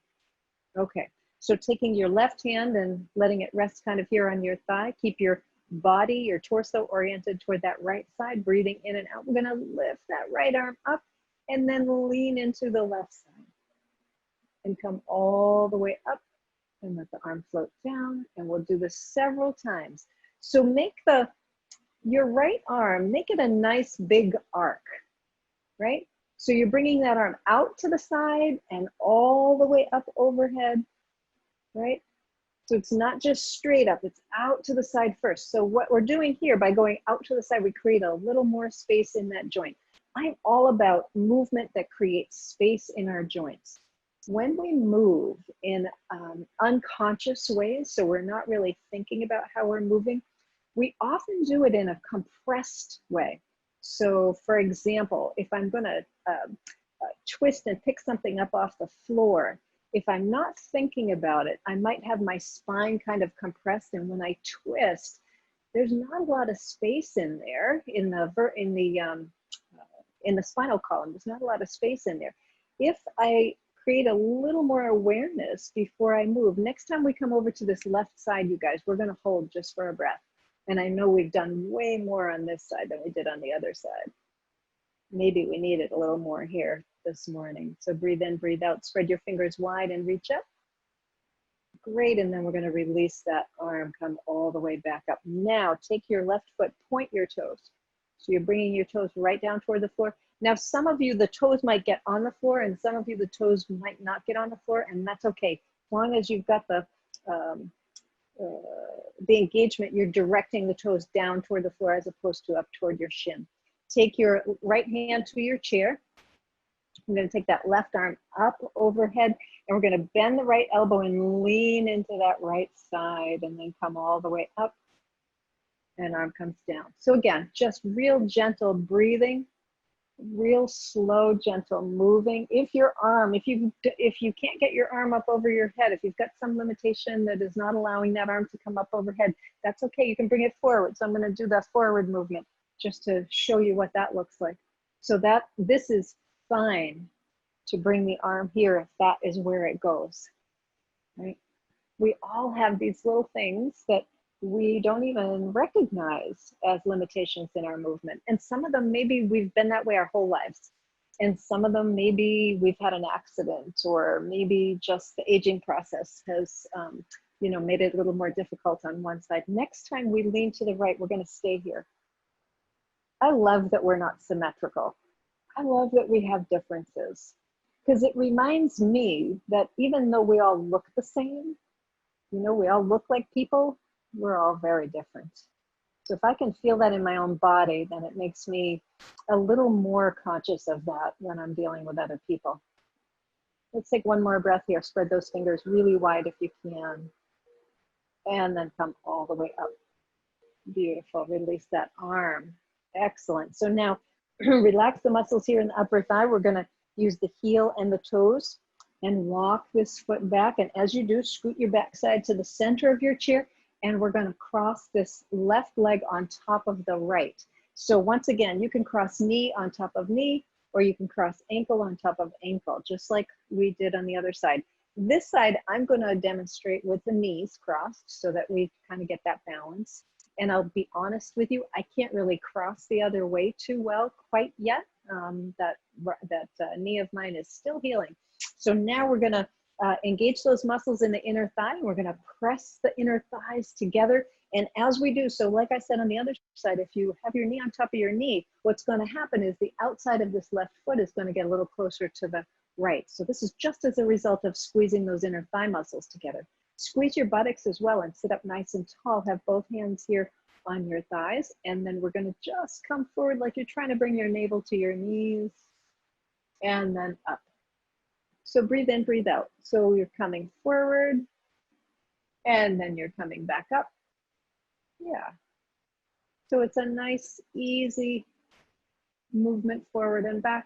Okay, so taking your left hand and letting it rest kind of here on your thigh, keep your body, your torso oriented toward that right side, breathing in and out. We're gonna lift that right arm up and then lean into the left side and come all the way up. And let the arm float down, and we'll do this several times. So make your right arm, make it a nice big arc, right? So you're bringing that arm out to the side and all the way up overhead, right? So it's not just straight up, it's out to the side first. So what we're doing here, by going out to the side, we create a little more space in that joint. I'm all about movement that creates space in our joints. When we move in unconscious ways, so we're not really thinking about how we're moving, we often do it in a compressed way. So for example, if I'm gonna twist and pick something up off the floor, if I'm not thinking about it, I might have my spine kind of compressed, and when I twist, there's not a lot of space in there, in the spinal column. There's not a lot of space in there. If I create a little more awareness before I move. Next time we come over to this left side, you guys, we're gonna hold just for a breath. And I know we've done way more on this side than we did on the other side. Maybe we needed a little more here this morning. So breathe in, breathe out, spread your fingers wide and reach up. Great, and then we're gonna release that arm, come all the way back up. Now take your left foot, point your toes. So you're bringing your toes right down toward the floor. Now, some of you, the toes might get on the floor, and some of you, the toes might not get on the floor, and that's okay. As long as you've got the engagement, you're directing the toes down toward the floor as opposed to up toward your shin. Take your right hand to your chair. I'm going to take that left arm up overhead, And we're gonna bend the right elbow and lean into that right side and then come all the way up and arm comes down. So again, just real gentle breathing, real slow, gentle moving. If your arm, if you can't get your arm up over your head, if you've got some limitation that is not allowing that arm to come up overhead, that's okay. You can bring it forward. So I'm going to do that forward movement just to show you what that looks like. So that this is fine to bring the arm here if that is where it goes, right? We all have these little things that we don't even recognize as limitations in our movement. And some of them, maybe we've been that way our whole lives. And some of them, maybe we've had an accident, or maybe just the aging process has made it a little more difficult on one side. Next time we lean to the right, we're gonna stay here. I love that we're not symmetrical. I love that we have differences, because it reminds me that even though we all look the same, we all look like people, we're all very different. So if I can feel that in my own body, then it makes me a little more conscious of that when I'm dealing with other people. Let's take one more breath here. Spread those fingers really wide if you can. And then come all the way up. Beautiful. Release that arm. Excellent. So now relax the muscles here in the upper thigh. We're going to use the heel and the toes and walk this foot back. And as you do, scoot your backside to the center of your chair. And we're going to cross this left leg on top of the right. So once again, you can cross knee on top of knee, or you can cross ankle on top of ankle, just like we did on the other side. This side, I'm going to demonstrate with the knees crossed so that we kind of get that balance. And I'll be honest with you, I can't really cross the other way too well quite yet. That knee of mine is still healing. So now we're going to engage those muscles in the inner thigh. And we're going to press the inner thighs together. And as we do so, like I said on the other side, if you have your knee on top of your knee, what's going to happen is the outside of this left foot is going to get a little closer to the right. So this is just as a result of squeezing those inner thigh muscles together. Squeeze your buttocks as well and sit up nice and tall. Have both hands here on your thighs. And then we're going to just come forward like you're trying to bring your navel to your knees, and then up. So breathe in, breathe out. So you're coming forward, and then you're coming back up. Yeah. So it's a nice, easy movement forward and back.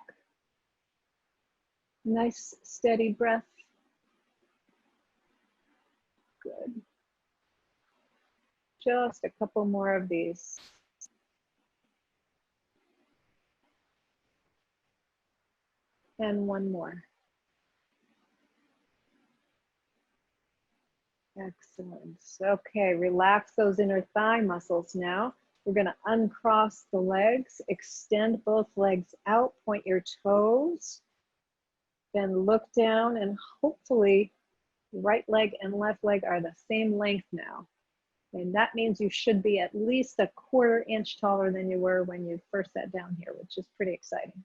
Nice, steady breath. Good. Just a couple more of these. And one more. Excellent. Okay, relax those inner thigh muscles now. We're going to uncross the legs, extend both legs out, point your toes, then look down, and hopefully right leg and left leg are the same length now. And that means you should be at least a 1/4 inch taller than you were when you first sat down here, which is pretty exciting.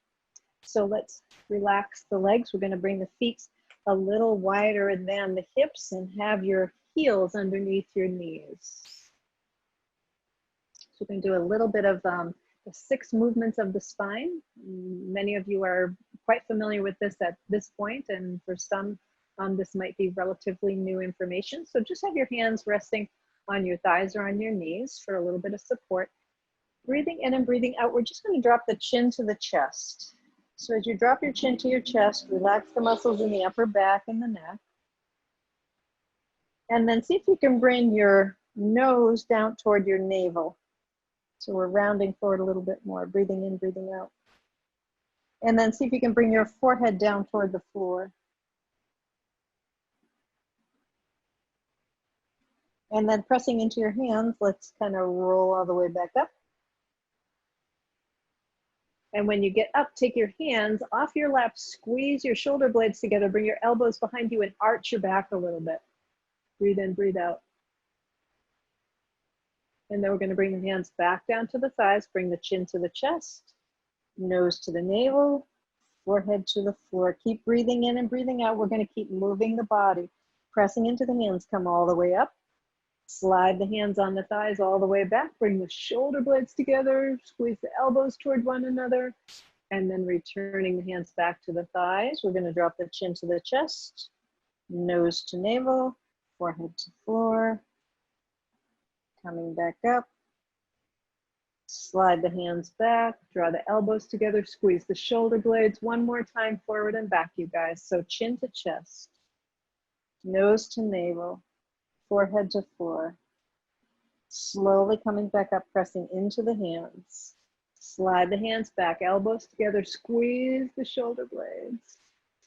So let's relax the legs. We're going to bring the feet a little wider than the hips and have your heels underneath your knees. So we can do a little bit of the 6 movements of the spine. Many of you are quite familiar with this at this point, and for some, this might be relatively new information. So just have your hands resting on your thighs or on your knees for a little bit of support. Breathing in and breathing out, we're just going to drop the chin to the chest. So as you drop your chin to your chest, relax the muscles in the upper back and the neck. And then see if you can bring your nose down toward your navel. So we're rounding forward a little bit more, breathing in, breathing out. And then see if you can bring your forehead down toward the floor. And then pressing into your hands, let's kind of roll all the way back up. And when you get up, take your hands off your lap, squeeze your shoulder blades together, bring your elbows behind you and arch your back a little bit. Breathe in, breathe out. And then we're going to bring the hands back down to the thighs, bring the chin to the chest, nose to the navel, forehead to the floor. Keep breathing in and breathing out. We're going to keep moving the body, pressing into the hands, come all the way up. Slide the hands on the thighs all the way back. Bring the shoulder blades together. Squeeze the elbows toward one another. And then returning the hands back to the thighs. We're going to drop the chin to the chest. Nose to navel, forehead to floor, coming back up. Slide the hands back, draw the elbows together, squeeze the shoulder blades. One more time, forward and back, you guys. So chin to chest, nose to navel, forehead to floor. Slowly coming back up, pressing into the hands. Slide the hands back, elbows together, squeeze the shoulder blades,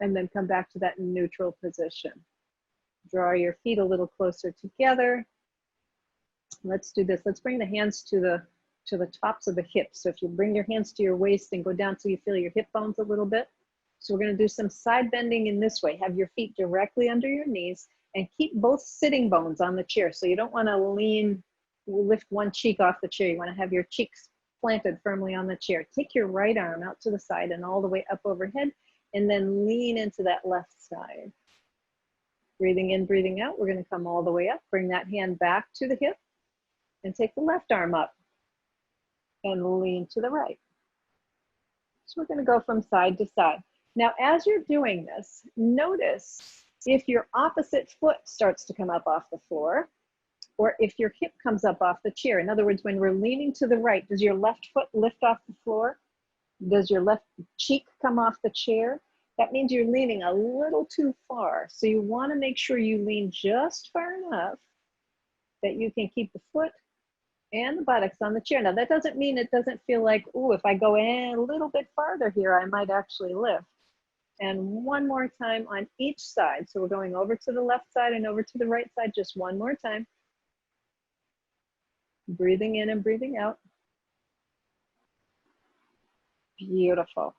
and then come back to that neutral position. Draw your feet a little closer together. Let's do this. Let's bring the hands to the tops of the hips. So if you bring your hands to your waist and go down so you feel your hip bones a little bit. So we're going to do some side bending in this way. Have your feet directly under your knees and keep both sitting bones on the chair. So you don't want to lift one cheek off the chair. You want to have your cheeks planted firmly on the chair. Take your right arm out to the side and all the way up overhead, and then lean into that left side. Breathing in, breathing out. We're going to come all the way up. Bring that hand back to the hip and take the left arm up and lean to the right. So we're going to go from side to side. Now, as you're doing this, notice if your opposite foot starts to come up off the floor, or if your hip comes up off the chair. In other words, when we're leaning to the right, does your left foot lift off the floor? Does your left cheek come off the chair? That means you're leaning a little too far. So you want to make sure you lean just far enough that you can keep the foot and the buttocks on the chair. Now that doesn't mean it doesn't feel like, oh, if I go in a little bit farther here, I might actually lift. And one more time on each side. So we're going over to the left side and over to the right side, just one more time. Breathing in and breathing out. Beautiful.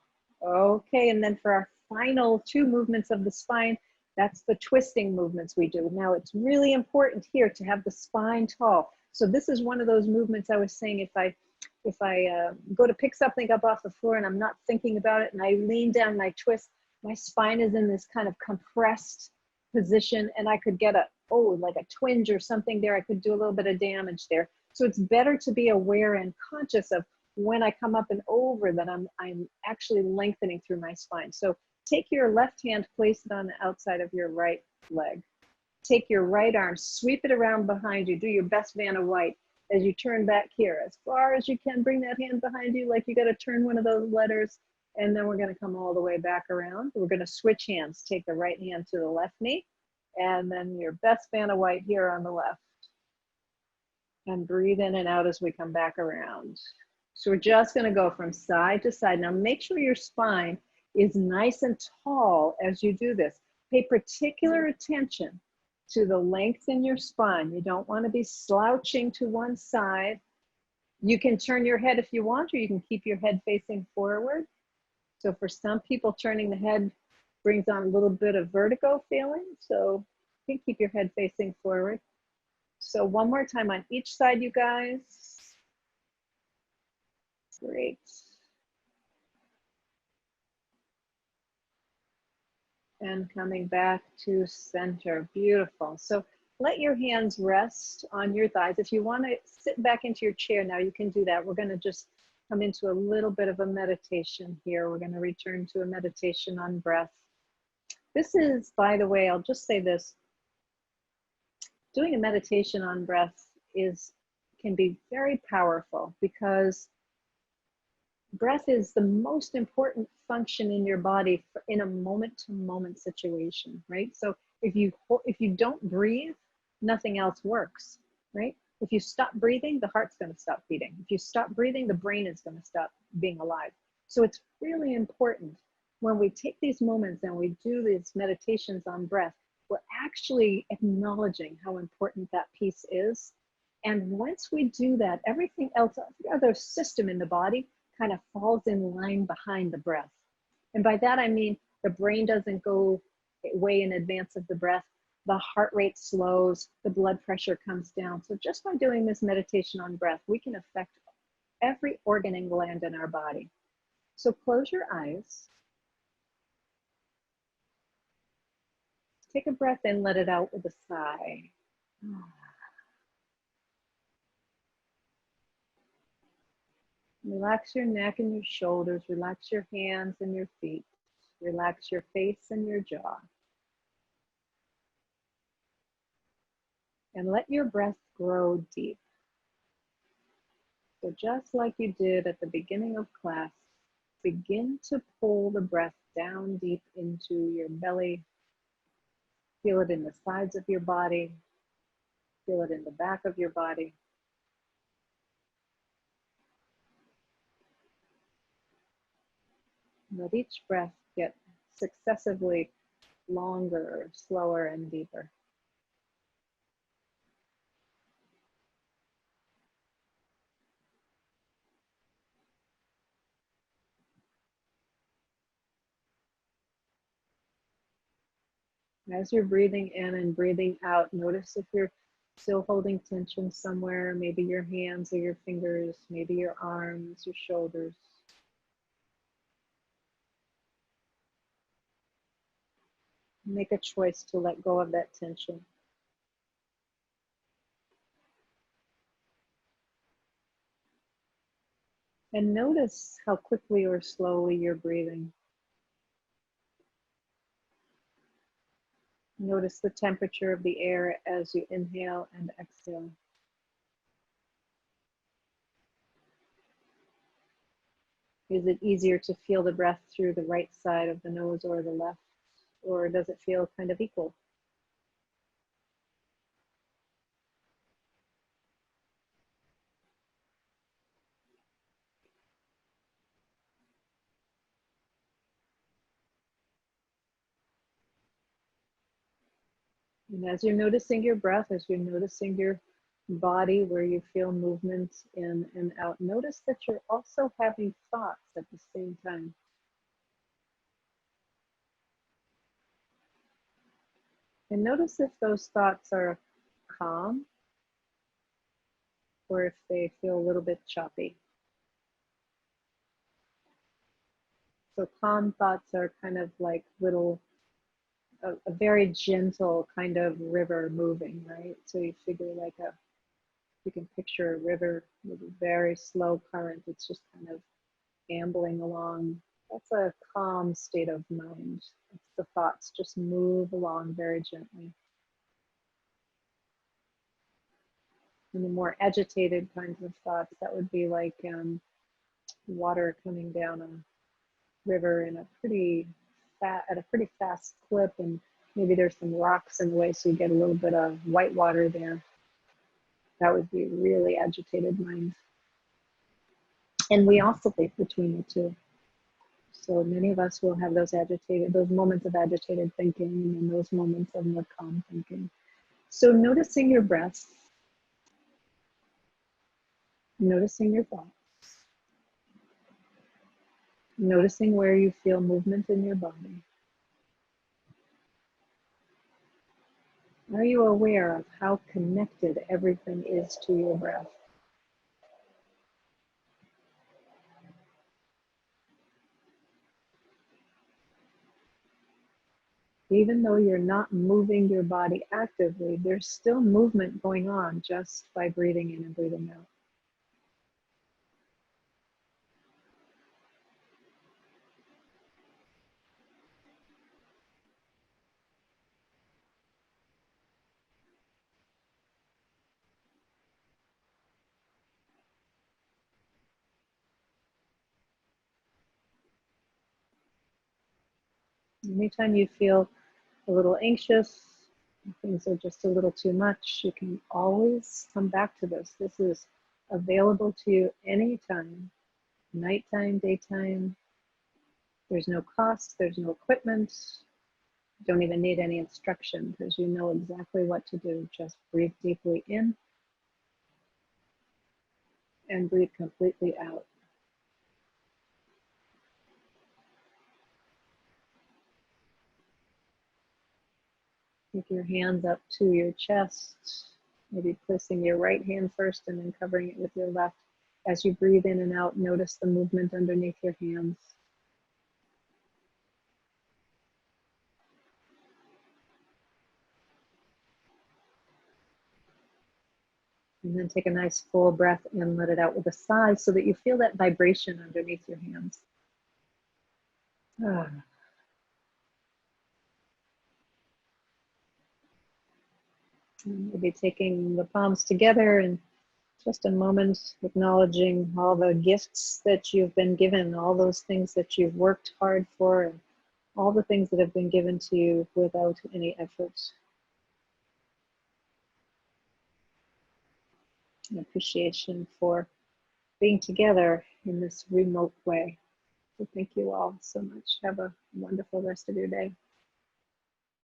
Okay, and then for our final two movements of the spine, that's the twisting movements we do. Now it's really important here to have the spine tall. So this is one of those movements I was saying, if I go to pick something up off the floor and I'm not thinking about it and I lean down and I twist, my spine is in this kind of compressed position and I could get like a twinge or something there. I could do a little bit of damage there. So it's better to be aware and conscious of when I come up and over that I'm actually lengthening through my spine. So take your left hand, place it on the outside of your right leg. Take your right arm, sweep it around behind you. Do your best Vanna White as you turn back here. As far as you can, bring that hand behind you like you got to turn one of those letters. And then we're going to come all the way back around. We're going to switch hands. Take the right hand to the left knee. And then your best Vanna White here on the left. And breathe in and out as we come back around. So we're just going to go from side to side. Now make sure your spine is nice and tall as you do this. Pay particular attention to the length in your spine. You don't want to be slouching to one side. You can turn your head if you want, or you can keep your head facing forward. So for some people, turning the head brings on a little bit of vertigo feeling. So you can keep your head facing forward. So one more time on each side, you guys. Great. And coming back to center. Beautiful. So let your hands rest on your thighs. If you want to sit back into your chair now, you can do that. We're going to just come into a little bit of a meditation here. We're going to return to a meditation on breath. This is, by the way, I'll just say this. Doing a meditation on breath can be very powerful because breath is the most important function in your body in a moment-to-moment situation, right? So if you don't breathe, nothing else works, right? If you stop breathing, the heart's going to stop beating. If you stop breathing, the brain is going to stop being alive. So it's really important when we take these moments and we do these meditations on breath, we're actually acknowledging how important that piece is. And once we do that, everything else, every other system in the body kind of falls in line behind the breath. And by that, I mean, the brain doesn't go way in advance of the breath. The heart rate slows, the blood pressure comes down. So just by doing this meditation on breath, we can affect every organ and gland in our body. So close your eyes. Take a breath in, let it out with a sigh. Relax your neck and your shoulders. Relax your hands and your feet. Relax your face and your jaw. And let your breath grow deep. So just like you did at the beginning of class, begin to pull the breath down deep into your belly. Feel it in the sides of your body. Feel it in the back of your body. Let each breath get successively longer, slower, and deeper. As you're breathing in and breathing out, notice if you're still holding tension somewhere, maybe your hands or your fingers, maybe your arms, your shoulders. Make a choice to let go of that tension. And notice how quickly or slowly you're breathing. Notice the temperature of the air as you inhale and exhale. Is it easier to feel the breath through the right side of the nose or the left? Or does it feel kind of equal? And as you're noticing your breath, as you're noticing your body where you feel movement in and out, notice that you're also having thoughts at the same time. And notice if those thoughts are calm or if they feel a little bit choppy. So calm thoughts are kind of like little, a very gentle kind of river moving, right? So you figure like you can picture a river with a very slow current. It's just kind of ambling along. That's a calm state of mind. It's the thoughts just move along very gently. And the more agitated kinds of thoughts, that would be like water coming down a river in a at a pretty fast clip, and maybe there's some rocks in the way, so you get a little bit of white water there. That would be really agitated mind. And we oscillate between the two. So many of us will have those moments of agitated thinking and those moments of more calm thinking. So noticing your breath, noticing your thoughts, noticing where you feel movement in your body. Are you aware of how connected everything is to your breath? Even though you're not moving your body actively, there's still movement going on just by breathing in and breathing out. Anytime you feel a little anxious, things are just a little too much, you can always come back to this. This is available to you anytime, nighttime, daytime. There's no cost, there's no equipment. You don't even need any instruction because you know exactly what to do. Just breathe deeply in and breathe completely out. Take your hands up to your chest, maybe placing your right hand first and then covering it with your left. As you breathe in and out, notice the movement underneath your hands. And then take a nice full breath in, let it out with a sigh so that you feel that vibration underneath your hands. Ah. Maybe taking the palms together and just a moment acknowledging all the gifts that you've been given, all those things that you've worked hard for, and all the things that have been given to you without any effort. An appreciation for being together in this remote way. So thank you all so much. Have a wonderful rest of your day.